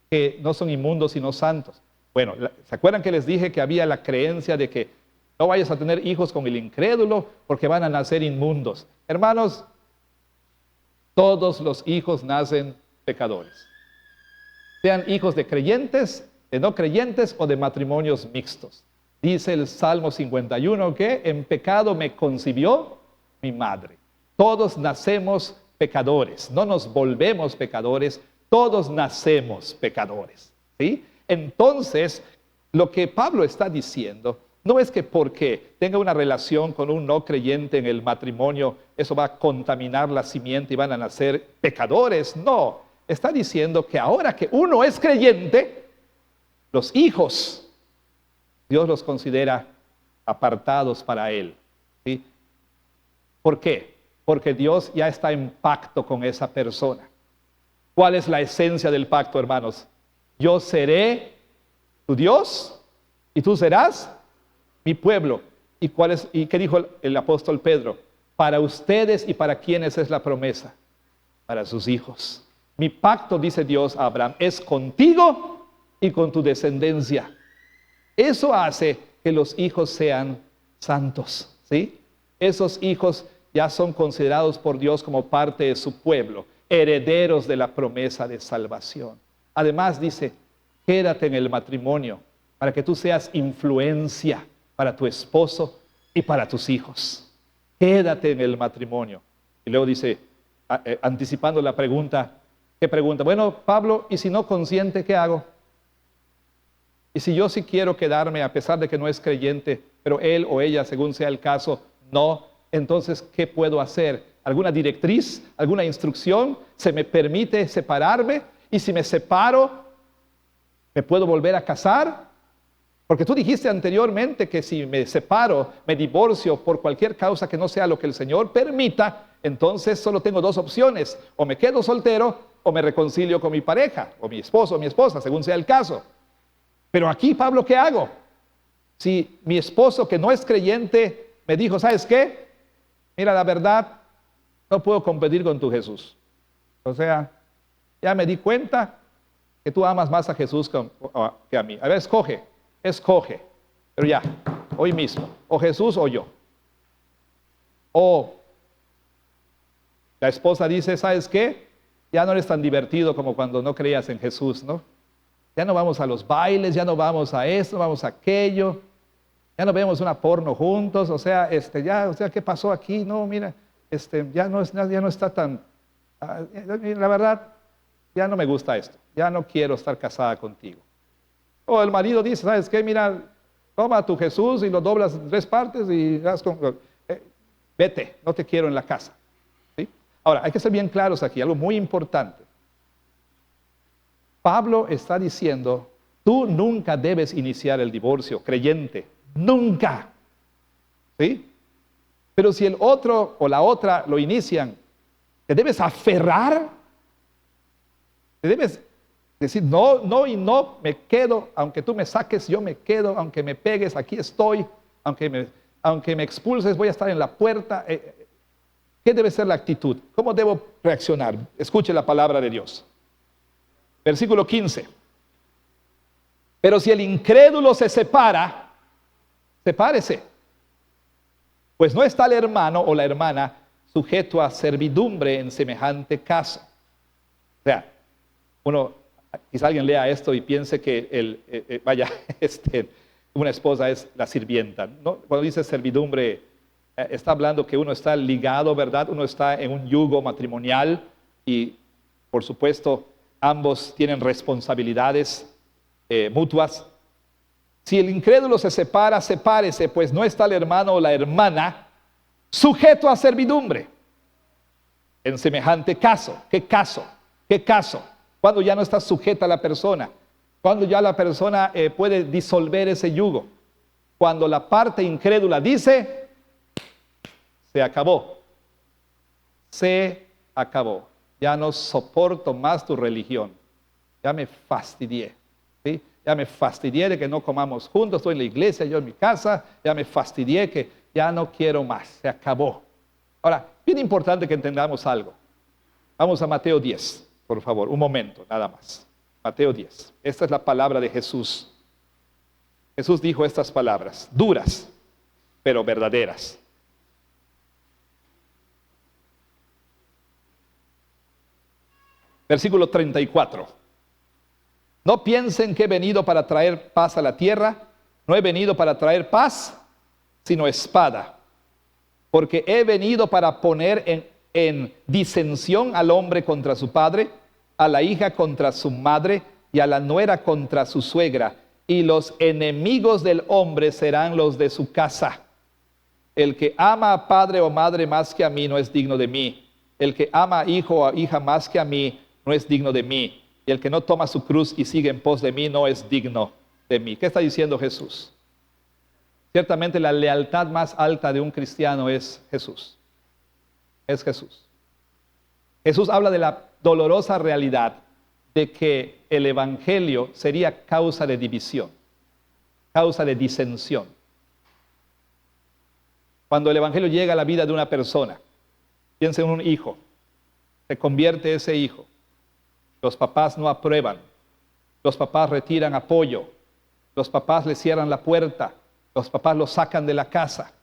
que no son inmundos sino santos? Bueno, ¿se acuerdan que les dije que había la creencia de que no vayas a tener hijos con el incrédulo porque van a nacer inmundos? Hermanos, todos los hijos nacen pecadores. Sean hijos de creyentes, de no creyentes o de matrimonios mixtos. Dice el Salmo 51 que en pecado me concibió mi madre. Todos nacemos pecadores, no nos volvemos pecadores, todos nacemos pecadores, ¿sí? Entonces, lo que Pablo está diciendo no es que porque tenga una relación con un no creyente en el matrimonio, eso va a contaminar la simiente y van a nacer pecadores. No, está diciendo que ahora que uno es creyente, los hijos, Dios los considera apartados para Él, ¿sí? ¿Por qué? Porque Dios ya está en pacto con esa persona. ¿Cuál es la esencia del pacto, hermanos? Yo seré tu Dios y tú serás mi pueblo. ¿Y qué dijo el apóstol Pedro? Para ustedes y para quienes es la promesa. Para sus hijos. Mi pacto, dice Dios a Abraham, es contigo y con tu descendencia. Eso hace que los hijos sean santos, ¿sí? Esos hijos ya son considerados por Dios como parte de su pueblo, herederos de la promesa de salvación. Además dice, quédate en el matrimonio para que tú seas influencia para tu esposo y para tus hijos. Quédate en el matrimonio. Y luego dice, anticipando la pregunta, ¿qué pregunta? Bueno, Pablo, ¿y si no consiente, qué hago? Y si yo sí quiero quedarme a pesar de que no es creyente, pero él o ella, según sea el caso, no, entonces, ¿qué puedo hacer? ¿Alguna directriz? ¿Alguna instrucción? ¿Se me permite separarme? Y si me separo, ¿me puedo volver a casar? Porque tú dijiste anteriormente que si me separo, me divorcio por cualquier causa que no sea lo que el Señor permita, entonces solo tengo dos opciones. O me quedo soltero o me reconcilio con mi pareja, o mi esposo o mi esposa, según sea el caso. Pero aquí, Pablo, ¿qué hago? Si mi esposo, que no es creyente, me dijo, ¿sabes qué? Mira, la verdad, no puedo competir con tu Jesús. O sea, ya me di cuenta que tú amas más a Jesús que a mí. A ver, escoge. Pero ya, hoy mismo, o Jesús o yo. O La esposa dice, ¿sabes qué? Ya no eres tan divertido como cuando no creías en Jesús, ¿no? Ya no vamos a los bailes, ya no vamos a esto, no vamos a aquello, ya no vemos una porno juntos, o sea, ¿qué pasó aquí? No, mira, ya no está tan, la verdad, ya no me gusta esto, ya no quiero estar casada contigo. O el marido dice, ¿sabes qué? Mira, toma a tu Jesús y lo doblas en 3 partes y vete, no te quiero en la casa. ¿Sí? Ahora, hay que ser bien claros aquí, algo muy importante. Pablo está diciendo, tú nunca debes iniciar el divorcio, creyente, nunca. ¿Sí? Pero si el otro o la otra lo inician, te debes aferrar, te debes decir, no, no y no, me quedo, aunque tú me saques, yo me quedo, aunque me pegues, aquí estoy, aunque me expulses, voy a estar en la puerta. ¿Qué debe ser la actitud? ¿Cómo debo reaccionar? Escuche la palabra de Dios. Versículo 15. Pero si el incrédulo se separa, sepárese. Pues no está el hermano o la hermana sujeto a servidumbre en semejante caso. O sea, quizá alguien lea esto y piense que una esposa es la sirvienta, ¿no? Cuando dice servidumbre, está hablando que uno está ligado, ¿verdad? Uno está en un yugo matrimonial y, por supuesto, ambos tienen responsabilidades mutuas. Si el incrédulo se separa, sepárese, pues no está el hermano o la hermana sujeto a servidumbre en semejante caso. ¿Qué caso? ¿Qué caso? Cuando ya no está sujeta a la persona, cuando ya la persona puede disolver ese yugo, cuando la parte incrédula dice, se acabó, ya no soporto más tu religión, ya me fastidié, ¿sí? Ya me fastidié de que no comamos juntos, estoy en la iglesia, yo en mi casa, ya me fastidié que ya no quiero más, se acabó. Ahora, bien importante que entendamos algo. Vamos a Mateo 10. Por favor, un momento, nada más. Mateo 10. Esta es la palabra de Jesús. Jesús dijo estas palabras, duras, pero verdaderas. Versículo 34. No piensen que he venido para traer paz a la tierra. No he venido para traer paz, sino espada. Porque he venido para poner en disensión al hombre contra su padre, a la hija contra su madre y a la nuera contra su suegra. Y los enemigos del hombre serán los de su casa. El que ama a padre o madre más que a mí no es digno de mí. El que ama a hijo o a hija más que a mí no es digno de mí. Y el que no toma su cruz y sigue en pos de mí no es digno de mí. ¿Qué está diciendo Jesús? Ciertamente la lealtad más alta de un cristiano es Jesús. Es Jesús. Jesús habla de la dolorosa realidad de que el evangelio sería causa de división, causa de disensión. Cuando el evangelio llega a la vida de una persona, piensa en un hijo, se convierte ese hijo, los papás no aprueban, los papás retiran apoyo, los papás le cierran la puerta, los papás lo sacan de la casa.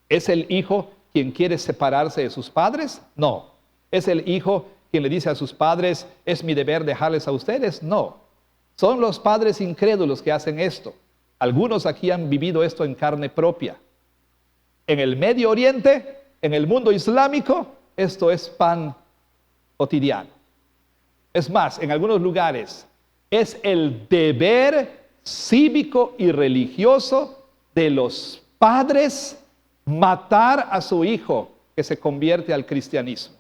¿Es el hijo quien quiere separarse de sus padres? No. ¿Es el hijo quien le dice a sus padres, es mi deber dejarles a ustedes? No. Son los padres incrédulos que hacen esto. Algunos aquí han vivido esto en carne propia. En el Medio Oriente, en el mundo islámico, esto es pan cotidiano. Es más, en algunos lugares es el deber cívico y religioso de los padres matar a su hijo que se convierte al cristianismo.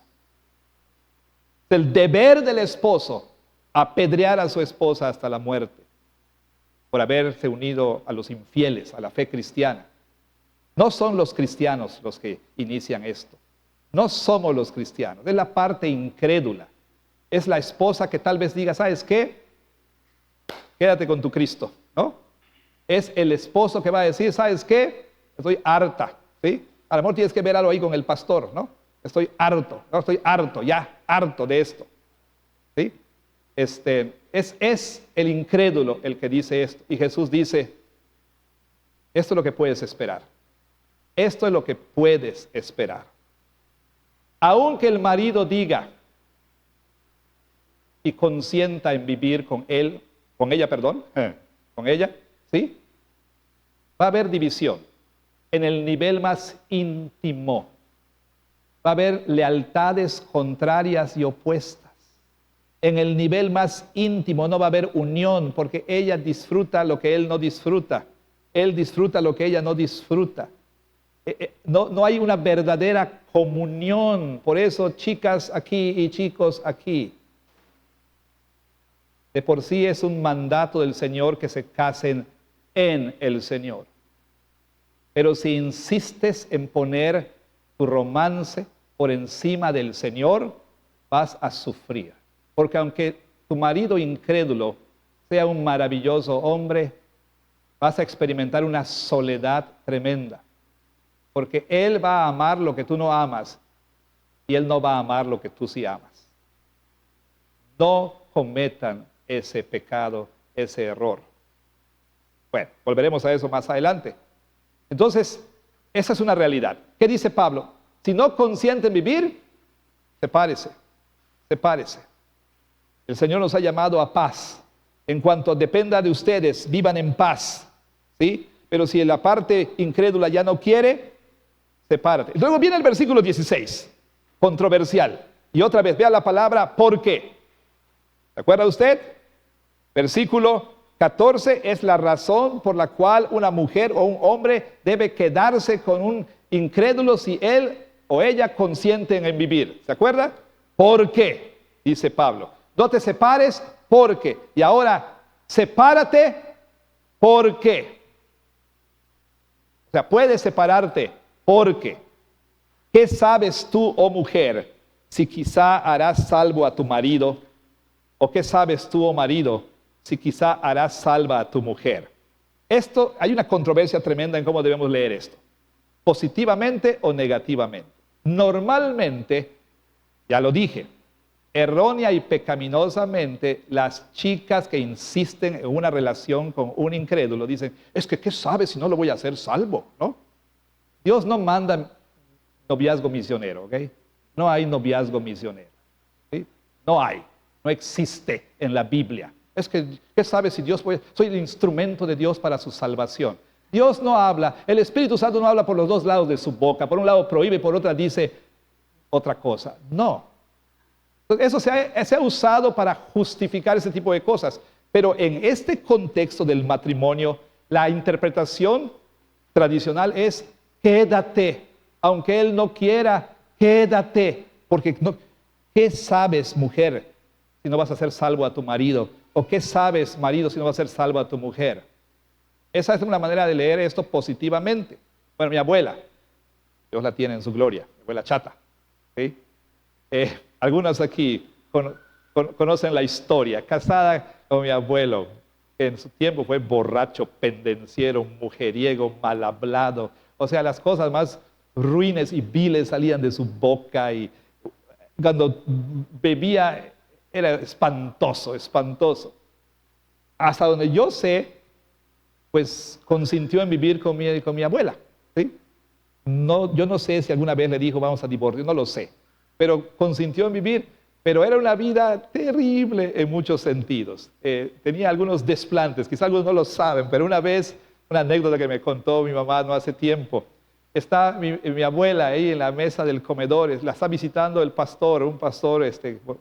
Es el deber del esposo apedrear a su esposa hasta la muerte por haberse unido a los infieles, a la fe cristiana. No son los cristianos los que inician esto. No somos los cristianos. Es la parte incrédula. Es la esposa que tal vez diga, ¿sabes qué? Quédate con tu Cristo, ¿no? Es el esposo que va a decir, ¿sabes qué? Estoy harta, ¿sí? A lo mejor tienes que ver algo ahí con el pastor, ¿no? Estoy harto, ya harto de esto, ¿sí? Es el incrédulo el que dice esto. Y Jesús dice, esto es lo que puedes esperar. Esto es lo que puedes esperar. aunque el marido diga y consienta en vivir con él, con ella, perdón, con ella, ¿sí? Va a haber división en el nivel más íntimo. Va a haber lealtades contrarias y opuestas. En el nivel más íntimo no va a haber unión porque ella disfruta lo que él no disfruta. Él disfruta lo que ella no disfruta. No hay una verdadera comunión. Por eso, chicas aquí y chicos aquí, de por sí es un mandato del Señor que se casen en el Señor. Pero si insistes en poner tu romance por encima del Señor, vas a sufrir. Porque aunque tu marido incrédulo sea un maravilloso hombre, vas a experimentar una soledad tremenda. Porque él va a amar lo que tú no amas y él no va a amar lo que tú sí amas. No cometan ese pecado, ese error. Bueno, volveremos a eso más adelante. Entonces, esa es una realidad. ¿Qué dice Pablo? Si no consienten vivir, sepárese, sepárese. El Señor nos ha llamado a paz. En cuanto dependa de ustedes, vivan en paz, ¿sí? Pero si la parte incrédula ya no quiere, sepárate. Luego viene el versículo 16, controversial. Y otra vez, vea la palabra ¿por qué? ¿Se acuerda usted? Versículo 14 es la razón por la cual una mujer o un hombre debe quedarse con un incrédulo si él o ella consienten en vivir. ¿Se acuerda? ¿Por qué? Dice Pablo. No te separes porque. Y ahora, sepárate porque. O sea, puedes separarte porque. ¿Qué sabes tú, oh mujer, si quizá harás salvo a tu marido? ¿O qué sabes tú, oh marido, si quizá harás salva a tu mujer? Esto, hay una controversia tremenda en cómo debemos leer esto. Positivamente o negativamente. Normalmente, ya lo dije, errónea y pecaminosamente, las chicas que insisten en una relación con un incrédulo dicen, es que ¿qué sabes si no lo voy a hacer salvo? ¿No? Dios no manda noviazgo misionero, ¿ok? No hay noviazgo misionero, ¿sí? No hay, no existe en la Biblia. Es que, ¿qué sabes si Dios puede? Soy el instrumento de Dios para su salvación. Dios no habla, el Espíritu Santo no habla por los dos lados de su boca. Por un lado prohíbe, por otro dice otra cosa. No. Eso se ha usado para justificar ese tipo de cosas. Pero en este contexto del matrimonio, la interpretación tradicional es quédate. Aunque él no quiera, quédate. Porque no, ¿qué sabes, mujer, si no vas a ser salvo a tu marido? ¿O qué sabes, marido, si no vas a ser salvo a tu mujer? Esa es una manera de leer esto positivamente. Bueno, mi abuela, Dios la tiene en su gloria, mi abuela Chata. ¿Sí? Algunos aquí conocen la historia. Casada con mi abuelo, que en su tiempo fue borracho, pendenciero, mujeriego, mal hablado. O sea, las cosas más ruines y viles salían de su boca y cuando bebía era espantoso, espantoso. Hasta donde yo sé, pues consintió en vivir con mi abuela. ¿Sí? No, yo no sé si alguna vez le dijo vamos a divorciar, no lo sé. Pero consintió en vivir, pero era una vida terrible en muchos sentidos. Tenía algunos desplantes, quizás algunos no lo saben, pero una vez, una anécdota que me contó mi mamá no hace tiempo, está mi abuela ahí en la mesa del comedor, la está visitando el pastor, un pastor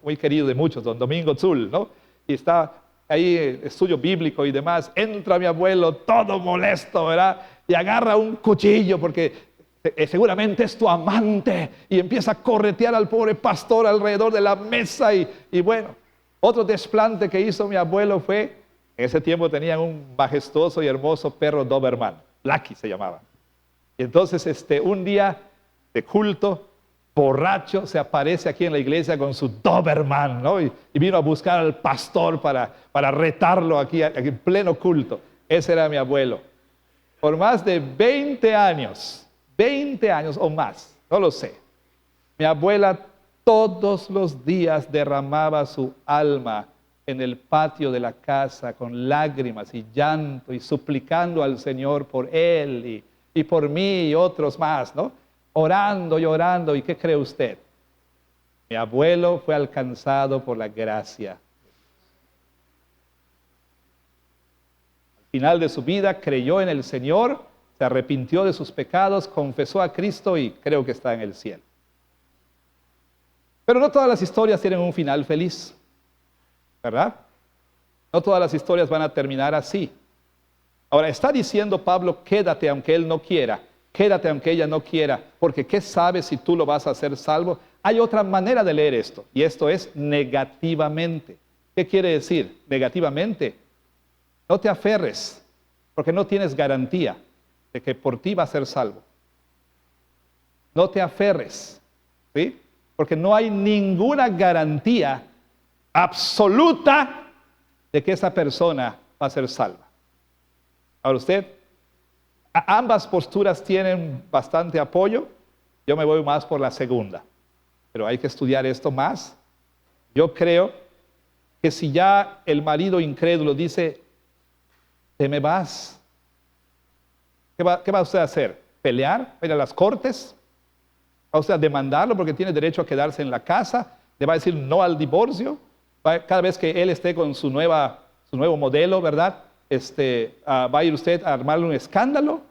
muy querido de muchos, don Domingo Zul, ¿no? Y está ahí estudio bíblico y demás. Entra mi abuelo todo molesto, ¿verdad? Y agarra un cuchillo porque seguramente es tu amante y empieza a corretear al pobre pastor alrededor de la mesa y bueno, otro desplante que hizo mi abuelo fue, en ese tiempo tenían un majestuoso y hermoso perro Doberman, Lucky se llamaba. Y entonces un día de culto, borracho, se aparece aquí en la iglesia con su Doberman, ¿no? Y vino a buscar al pastor para retarlo aquí en pleno culto. Ese era mi abuelo. Por más de 20 años o más, no lo sé. Mi abuela todos los días derramaba su alma en el patio de la casa con lágrimas y llanto y suplicando al Señor por él y por mí y otros más, ¿no? Orando y orando. ¿Y qué cree usted? Mi abuelo fue alcanzado por la gracia. Al final de su vida creyó en el Señor, se arrepintió de sus pecados, confesó a Cristo y creo que está en el cielo. Pero no todas las historias tienen un final feliz, ¿verdad? No todas las historias van a terminar así. Ahora, está diciendo Pablo, quédate aunque él no quiera, quédate aunque ella no quiera, porque ¿qué sabes si tú lo vas a hacer salvo? Hay otra manera de leer esto, y esto es negativamente. ¿Qué quiere decir? Negativamente. No te aferres, porque no tienes garantía de que por ti va a ser salvo. No te aferres, ¿sí? Porque no hay ninguna garantía absoluta de que esa persona va a ser salva. Ahora ambas posturas tienen bastante apoyo. Yo me voy más por la segunda, pero hay que estudiar esto más. Yo creo que si ya el marido incrédulo dice, te me vas, ¿qué va usted a hacer? ¿Pelear? ¿Va a ir a las cortes? ¿Va usted a demandarlo porque tiene derecho a quedarse en la casa? ¿Le va a decir no al divorcio? Cada vez que él esté con su nuevo modelo, ¿verdad? ¿Va a ir usted a armarle un escándalo?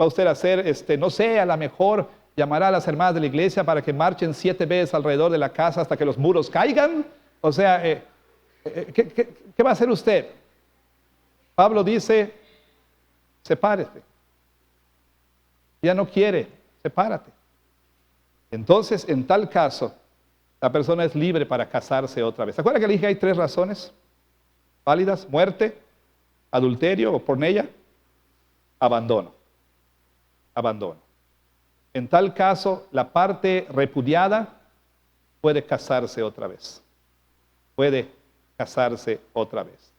¿Va usted a hacer, no sé, a lo mejor llamará a las hermanas de la iglesia para que marchen 7 veces alrededor de la casa hasta que los muros caigan? O sea, ¿qué va a hacer usted? Pablo dice, sepárate. Ya no quiere, sepárate. Entonces, en tal caso, la persona es libre para casarse otra vez. ¿Se acuerda que le dije que hay 3 razones válidas? Muerte, adulterio o porneia, abandono. Abandono. En tal caso, la parte repudiada puede casarse otra vez. Puede casarse otra vez.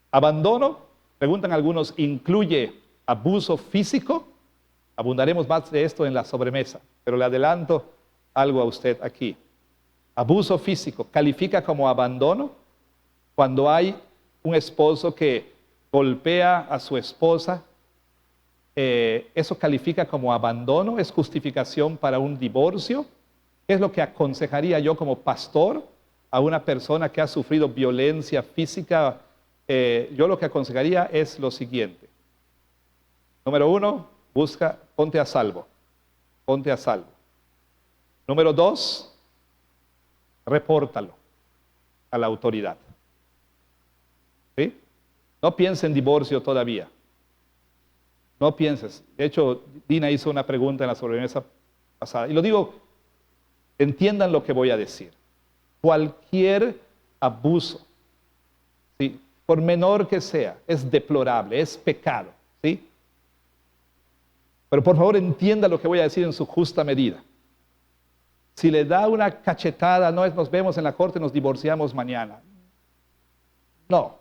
Abandono, preguntan algunos, ¿incluye abuso físico? Abundaremos más de esto en la sobremesa, pero le adelanto algo a usted aquí. Abuso físico, ¿califica como abandono? Cuando hay un esposo que golpea a su esposa, ¿eso califica como abandono? ¿Es justificación para un divorcio? ¿Qué es lo que aconsejaría yo como pastor a una persona que ha sufrido violencia física? Yo lo que aconsejaría es lo siguiente. Número 1, ponte a salvo. Ponte a salvo. Número 2, repórtalo a la autoridad. ¿Sí? No pienses en divorcio todavía. No pienses. De hecho, Dina hizo una pregunta en la sobremesa pasada. Y lo digo, entiendan lo que voy a decir. Cualquier abuso, ¿sí?, por menor que sea, es deplorable, es pecado. ¿Sí? Pero por favor entienda lo que voy a decir en su justa medida. Si le da una cachetada, no es nos vemos en la corte, nos divorciamos mañana. No.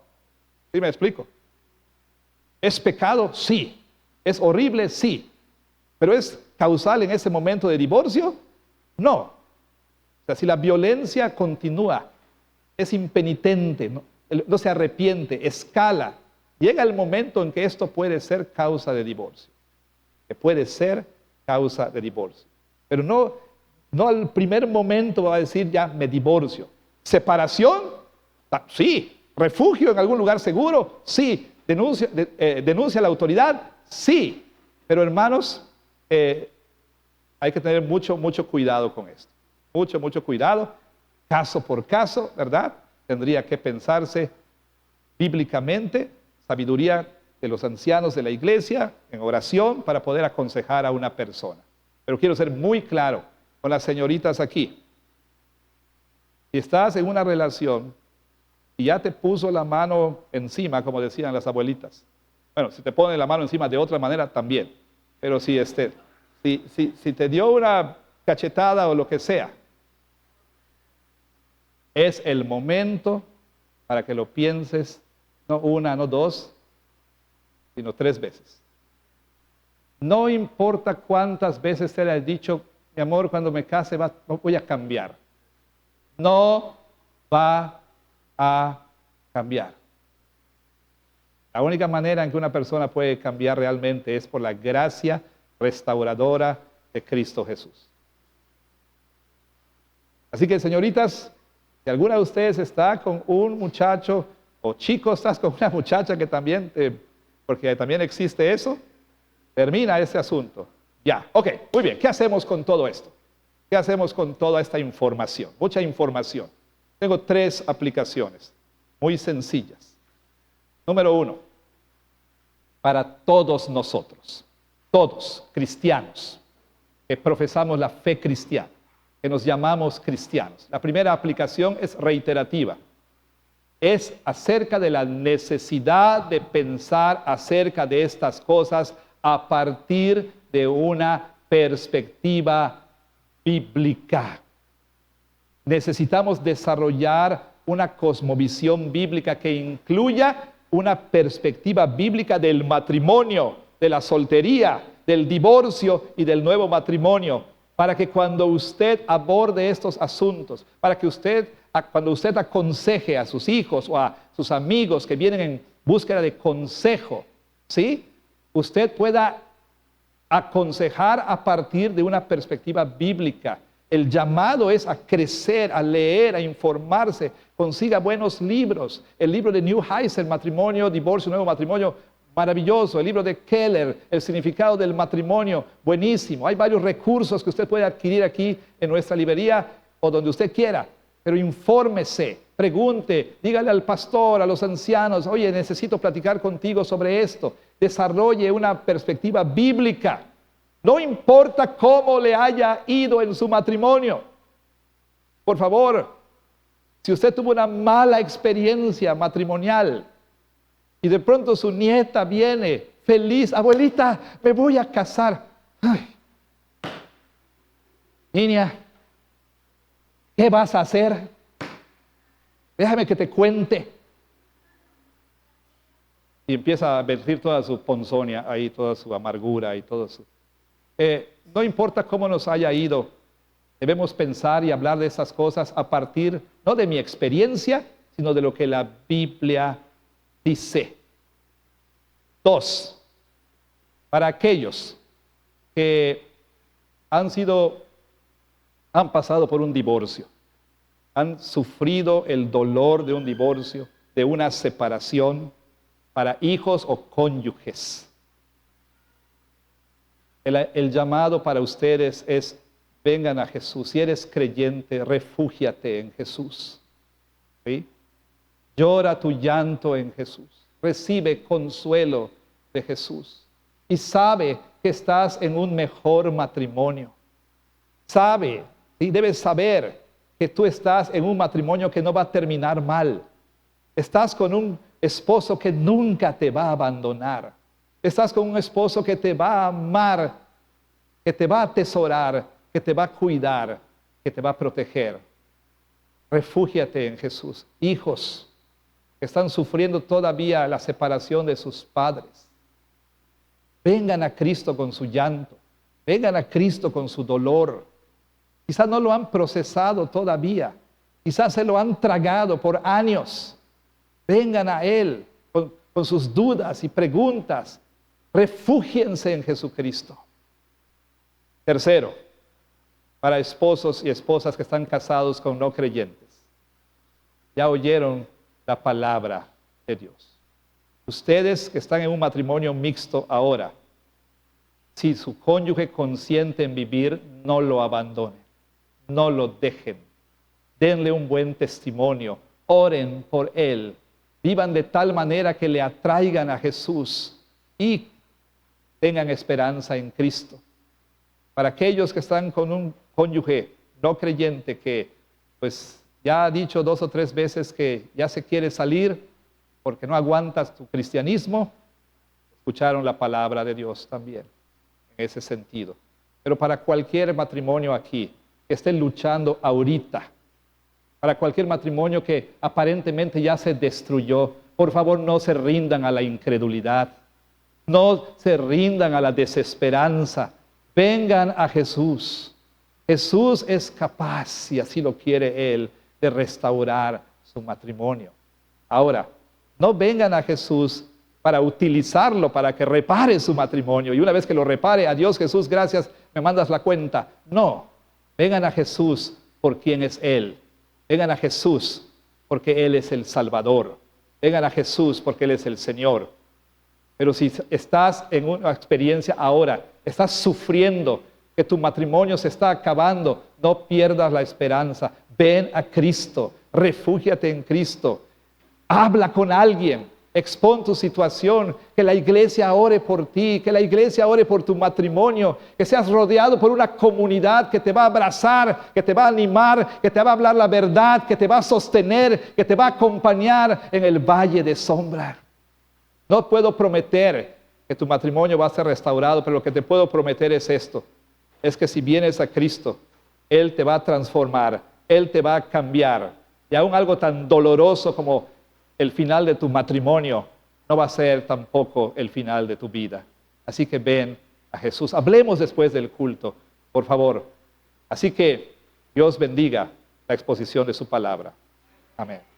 ¿Sí me explico? ¿Es pecado? Sí. ¿Es horrible? Sí. ¿Pero es causal en ese momento de divorcio? No. O sea, si la violencia continúa, es impenitente, no se arrepiente, escala, llega el momento en que esto puede ser causa de divorcio. Que puede ser causa de divorcio. Pero no al primer momento va a decir ya me divorcio. ¿Separación? Sí. ¿Refugio en algún lugar seguro? Sí. ¿Denuncia a la autoridad? Sí. Pero hermanos, hay que tener mucho cuidado con esto. Mucho cuidado. Caso por caso, ¿verdad? Tendría que pensarse bíblicamente, sabiduría de los ancianos de la iglesia, en oración, para poder aconsejar a una persona. Pero quiero ser muy claro con las señoritas aquí. Si estás en una relación y ya te puso la mano encima, como decían las abuelitas. Bueno, si te pone la mano encima de otra manera, también. Pero si te dio una cachetada o lo que sea, es el momento para que lo pienses, no una, no 2, sino 3 veces. No importa cuántas veces te haya dicho, mi amor, cuando me case voy a cambiar. No va a cambiar. La única manera en que una persona puede cambiar realmente es por la gracia restauradora de Cristo Jesús. Así que, señoritas, si alguna de ustedes está con un muchacho, o chico, estás con una muchacha que también, porque también existe eso, termina ese asunto. Ya, ok, muy bien. ¿Qué hacemos con todo esto? ¿Qué hacemos con toda esta información? Mucha información. Tengo 3 aplicaciones muy sencillas. Número 1, para todos nosotros, todos cristianos que profesamos la fe cristiana, que nos llamamos cristianos. La primera aplicación es reiterativa. Es acerca de la necesidad de pensar acerca de estas cosas a partir de una perspectiva bíblica. Necesitamos desarrollar una cosmovisión bíblica que incluya una perspectiva bíblica del matrimonio, de la soltería, del divorcio y del nuevo matrimonio, para que cuando usted aborde estos asuntos, para que cuando usted aconseje a sus hijos o a sus amigos que vienen en búsqueda de consejo, ¿sí? Usted pueda aconsejar a partir de una perspectiva bíblica. El llamado es a crecer, a leer, a informarse. Consiga buenos libros. El libro de Neuheiser, Matrimonio, Divorcio, Nuevo Matrimonio, maravilloso. El libro de Keller, El significado del matrimonio, buenísimo. Hay varios recursos que usted puede adquirir aquí en nuestra librería o donde usted quiera. Pero infórmese, pregunte, dígale al pastor, a los ancianos, oye, necesito platicar contigo sobre esto. Desarrolle una perspectiva bíblica. No importa cómo le haya ido en su matrimonio. Por favor, si usted tuvo una mala experiencia matrimonial y de pronto su nieta viene feliz, abuelita, me voy a casar. Ay, niña, ¿qué vas a hacer? Déjame que te cuente. Y empieza a vertir toda su ponzoña ahí, toda su amargura y todo su... no importa cómo nos haya ido, debemos pensar y hablar de esas cosas a partir, no de mi experiencia, sino de lo que la Biblia dice. 2, para aquellos que han pasado por un divorcio, han sufrido el dolor de un divorcio, de una separación, para hijos o cónyuges. El llamado para ustedes es, vengan a Jesús. Si eres creyente, refúgiate en Jesús. ¿Sí? Llora tu llanto en Jesús. Recibe consuelo de Jesús. Y sabe que estás en un mejor matrimonio. Sabe, y debes saber que tú estás en un matrimonio que no va a terminar mal. Estás con un esposo que nunca te va a abandonar. Estás con un esposo que te va a amar, que te va a atesorar, que te va a cuidar, que te va a proteger. Refúgiate en Jesús. Hijos que están sufriendo todavía la separación de sus padres, vengan a Cristo con su llanto. Vengan a Cristo con su dolor. Quizás no lo han procesado todavía. Quizás se lo han tragado por años. Vengan a Él con sus dudas y preguntas. Refúgiense en Jesucristo. 3, para esposos y esposas que están casados con no creyentes. Ya oyeron la palabra de Dios. Ustedes que están en un matrimonio mixto ahora, si su cónyuge consiente en vivir, no lo abandonen, no lo dejen. Denle un buen testimonio, oren por él, vivan de tal manera que le atraigan a Jesús y tengan esperanza en Cristo. Para aquellos que están con un cónyuge no creyente que pues ya ha dicho 2 o 3 veces que ya se quiere salir porque no aguantas tu cristianismo, escucharon la palabra de Dios también en ese sentido. Pero para cualquier matrimonio aquí que esté luchando ahorita, para cualquier matrimonio que aparentemente ya se destruyó, por favor no se rindan a la incredulidad, no se rindan a la desesperanza. Vengan a Jesús. Jesús es capaz, si así lo quiere Él, de restaurar su matrimonio. Ahora, no vengan a Jesús para utilizarlo, para que repare su matrimonio. Y una vez que lo repare, adiós Jesús, gracias, me mandas la cuenta. No, vengan a Jesús por quién es Él. Vengan a Jesús porque Él es el Salvador. Vengan a Jesús porque Él es el Señor. Pero si estás en una experiencia ahora, estás sufriendo, que tu matrimonio se está acabando, no pierdas la esperanza. Ven a Cristo, refúgiate en Cristo. Habla con alguien, expón tu situación, que la iglesia ore por ti, que la iglesia ore por tu matrimonio, que seas rodeado por una comunidad que te va a abrazar, que te va a animar, que te va a hablar la verdad, que te va a sostener, que te va a acompañar en el valle de sombra. No puedo prometer que tu matrimonio va a ser restaurado, pero lo que te puedo prometer es esto, es que si vienes a Cristo, Él te va a transformar, Él te va a cambiar. Y aún algo tan doloroso como el final de tu matrimonio no va a ser tampoco el final de tu vida. Así que ven a Jesús. Hablemos después del culto, por favor. Así que Dios bendiga la exposición de su palabra. Amén.